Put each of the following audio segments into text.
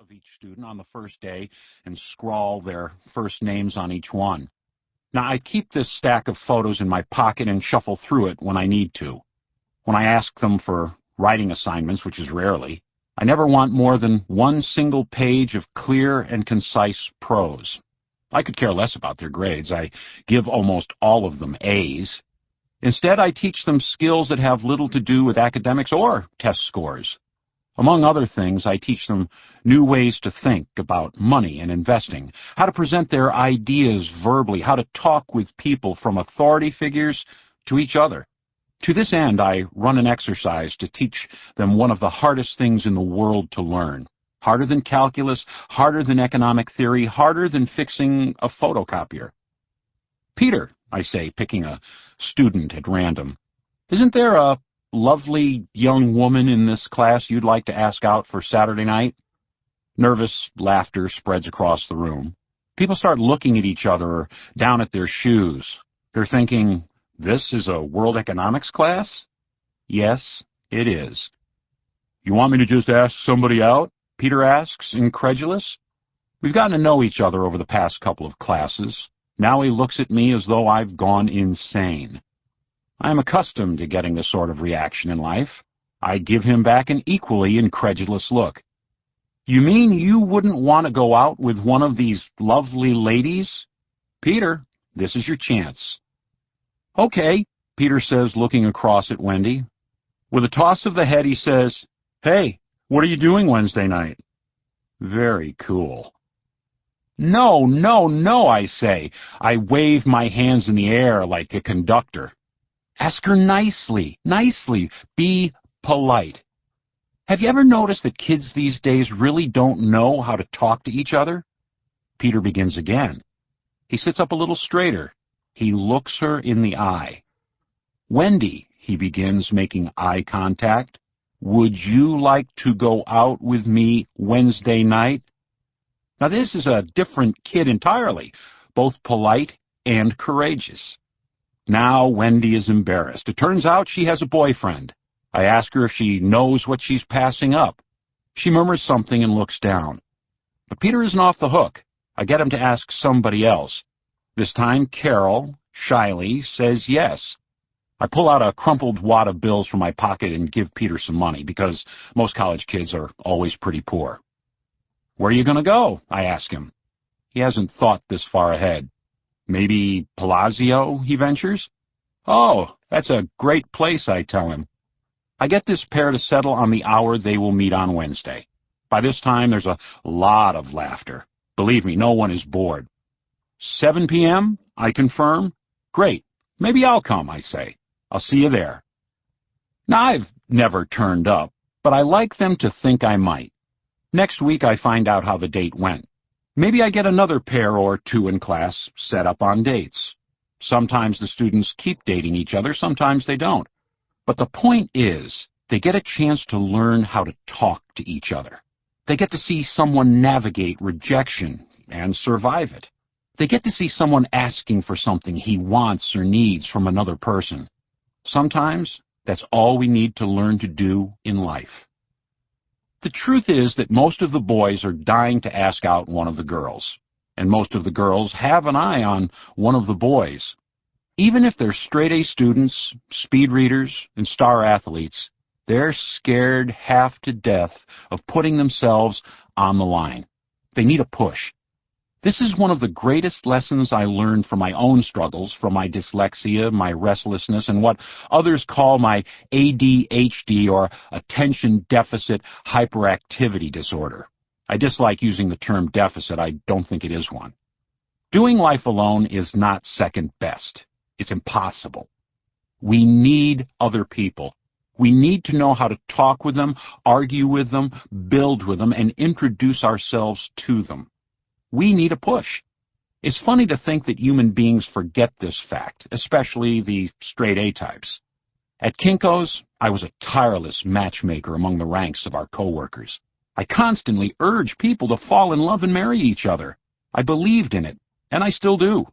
of each student on the first day and scrawl their first names on each one. Now, I keep this stack of photos in my pocket and shuffle through it when I need to. When I ask them for writing assignments, which is rarely, I never want more than one single page of clear and concise prose. I could care less about their grades. I give almost all of them A's. Instead, I teach them skills that have little to do with academics or test scores. Among other things, I teach them new ways to think about money and investing, how to present their ideas verbally, how to talk with people from authority figures to each other. To this end, I run an exercise to teach them one of the hardest things in the world to learn. Harder than calculus, harder than economic theory, harder than fixing a photocopier. Peter, I say, picking a student at random, isn't there a lovely young woman in this class you'd like to ask out for Saturday night? Nervous laughter spreads across the room. People start looking at each other or down at their shoes. They're thinking, this is a world economics class? Yes, it is. You want me to just ask somebody out? Peter asks, incredulous. We've gotten to know each other over the past couple of classes. Now he looks at me as though I've gone insane. I am accustomed to getting this sort of reaction in life. I give him back an equally incredulous look. You mean you wouldn't want to go out with one of these lovely ladies? Peter, this is your chance. Okay, Peter says, looking across at Wendy. With a toss of the head, he says, Hey, what are you doing Wednesday night? Very cool. No, no, no, I say. I wave my hands in the air like a conductor. Ask her nicely, nicely. Be polite. Have you ever noticed that kids these days really don't know how to talk to each other? Peter begins again. He sits up a little straighter. He looks her in the eye. Wendy, he begins, making eye contact. Would you like to go out with me Wednesday night? Now this is a different kid entirely, both polite and courageous. Now Wendy is embarrassed. It turns out she has a boyfriend. I ask her if she knows what she's passing up. She murmurs something and looks down. But Peter isn't off the hook. I get him to ask somebody else. This time Carol, shyly, says yes. I pull out a crumpled wad of bills from my pocket and give Peter some money, because most college kids are always pretty poor. Where are you going to go? I ask him. He hasn't thought this far ahead. Maybe Palazzo, he ventures. Oh, that's a great place, I tell him. I get this pair to settle on the hour they will meet on Wednesday. By this time, there's a lot of laughter. Believe me, no one is bored. 7 p.m., I confirm. Great. Maybe I'll come, I say. I'll see you there. Now, I've never turned up, but I like them to think I might. Next week, I find out how the date went. Maybe I get another pair or two in class set up on dates. Sometimes the students keep dating each other, sometimes they don't. But the point is, they get a chance to learn how to talk to each other. They get to see someone navigate rejection and survive it. They get to see someone asking for something he wants or needs from another person. Sometimes that's all we need to learn to do in life. The truth is that most of the boys are dying to ask out one of the girls, and most of the girls have an eye on one of the boys. Even if they're straight-A students, speed readers, and star athletes, they're scared half to death of putting themselves on the line. They need a push. This is one of the greatest lessons I learned from my own struggles, from my dyslexia, my restlessness, and what others call my ADHD, or Attention Deficit Hyperactivity Disorder. I dislike using the term deficit. I don't think it is one. Doing life alone is not second best. It's impossible. We need other people. We need to know how to talk with them, argue with them, build with them, and introduce ourselves to them. We need a push. It's funny to think that human beings forget this fact, especially the straight-A types. At Kinko's, I was a tireless matchmaker among the ranks of our coworkers. I constantly urged people to fall in love and marry each other. I believed in it, and I still do.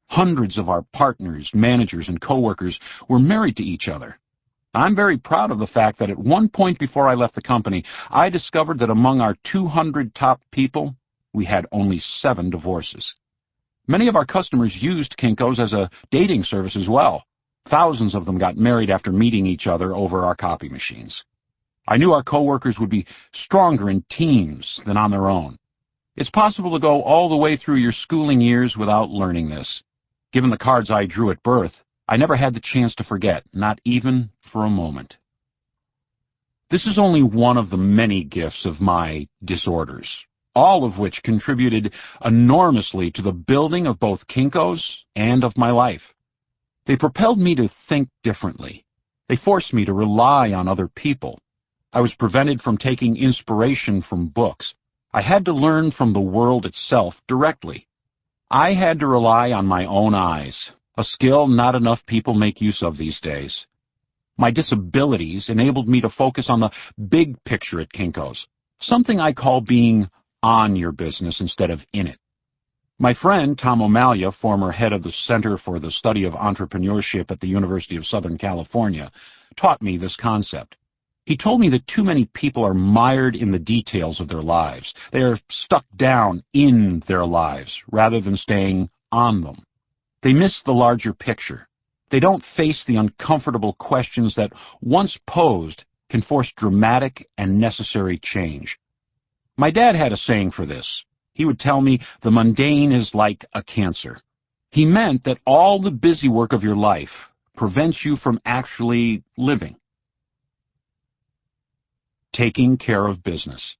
Hundreds of our partners, managers, and coworkers were married to each other. I'm very proud of the fact that at one point before I left the company, I discovered that among our 200 top people, we had only 7 divorces. Many of our customers used Kinko's as a dating service as well. Thousands of them got married after meeting each other over our copy machines. I knew our coworkers would be stronger in teams than on their own. It's possible to go all the way through your schooling years without learning this. Given the cards I drew at birth, I never had the chance to forget, not even for a moment. This is only one of the many gifts of my disorders, all of which contributed enormously to the building of both Kinko's and of my life. They propelled me to think differently. They forced me to rely on other people. I was prevented from taking inspiration from books. I had to learn from the world itself directly. I had to rely on my own eyes, a skill not enough people make use of these days. My disabilities enabled me to focus on the big picture at Kinko's, something I call being on your business instead of in it. My friend, Tom O'Malley, former head of the Center for the Study of Entrepreneurship at the University of Southern California, taught me this concept. He told me that too many people are mired in the details of their lives. They are stuck down in their lives rather than staying on them. They miss the larger picture. They don't face the uncomfortable questions that, once posed, can force dramatic and necessary change. My dad had a saying for this. He would tell me the mundane is like a cancer. He meant that all the busy work of your life prevents you from actually living. Taking care of business.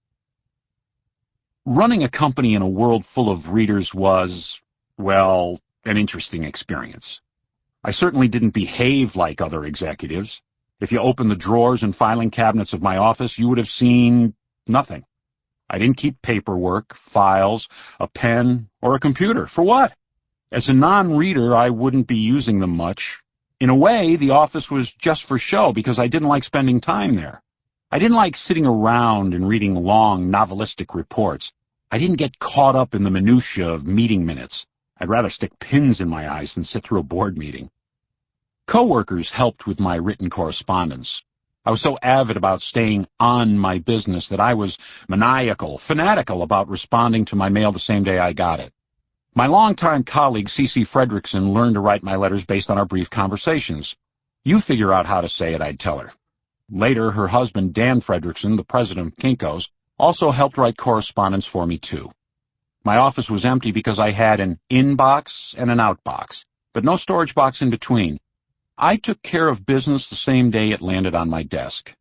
Running a company in a world full of readers was, well, an interesting experience. I certainly didn't behave like other executives. If you opened the drawers and filing cabinets of my office, you would have seen nothing. I didn't keep paperwork, files, a pen, or a computer. For what? As a non-reader, I wouldn't be using them much. In a way, the office was just for show because I didn't like spending time there. I didn't like sitting around and reading long, novelistic reports. I didn't get caught up in the minutiae of meeting minutes. I'd rather stick pins in my eyes than sit through a board meeting. Coworkers helped with my written correspondence. I was so avid about staying on my business that I was maniacal, fanatical about responding to my mail the same day I got it. My longtime colleague, C.C. Fredrickson, learned to write my letters based on our brief conversations. "You figure out how to say it," I'd tell her. Later, her husband, Dan Fredrickson, the president of Kinko's, also helped write correspondence for me, too. My office was empty because I had an in-box and an out-box, but no storage box in between. I took care of business the same day it landed on my desk.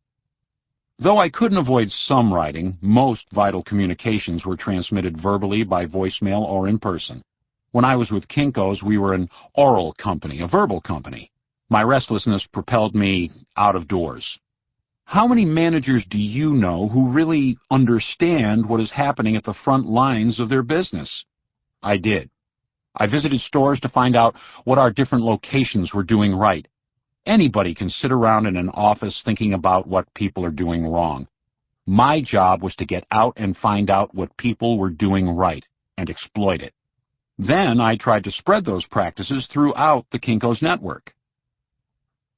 Though I couldn't avoid some writing, most vital communications were transmitted verbally by voicemail or in person. When I was with Kinko's, we were an oral company, a verbal company. My restlessness propelled me out of doors. How many managers do you know who really understand what is happening at the front lines of their business? I did. I visited stores to find out what our different locations were doing right. Anybody can sit around in an office thinking about what people are doing wrong. My job was to get out and find out what people were doing right and exploit it. Then I tried to spread those practices throughout the Kinko's network.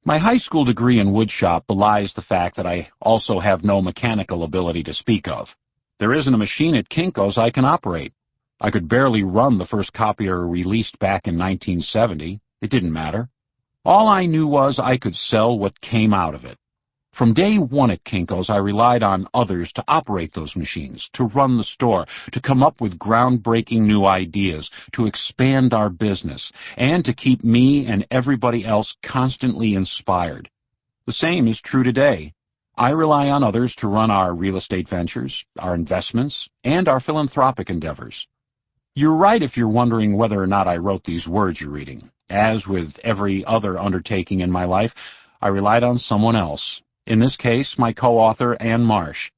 My high school degree in woodshop belies the fact that I also have no mechanical ability to speak of. There isn't a machine at Kinko's I can operate. I could barely run the first copier released back in 1970. It didn't matter. All I knew was I could sell what came out of it. From day one at Kinko's, I relied on others to operate those machines, to run the store, to come up with groundbreaking new ideas, to expand our business, and to keep me and everybody else constantly inspired. The same is true today. I rely on others to run our real estate ventures, our investments, and our philanthropic endeavors. You're right if you're wondering whether or not I wrote these words you're reading. As with every other undertaking in my life, I relied on someone else. In this case, my co-author, Anne Marsh.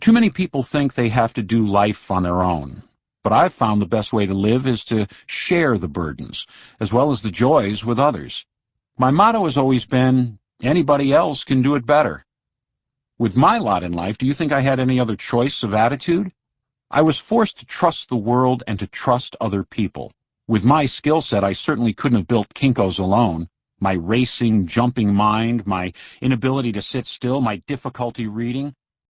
Too many people think they have to do life on their own, but I've found the best way to live is to share the burdens, as well as the joys, with others. My motto has always been, anybody else can do it better. With my lot in life, do you think I had any other choice of attitude? I was forced to trust the world and to trust other people. With my skill set, I certainly couldn't have built Kinko's alone. my racing, jumping mind, my inability to sit still, my difficulty reading,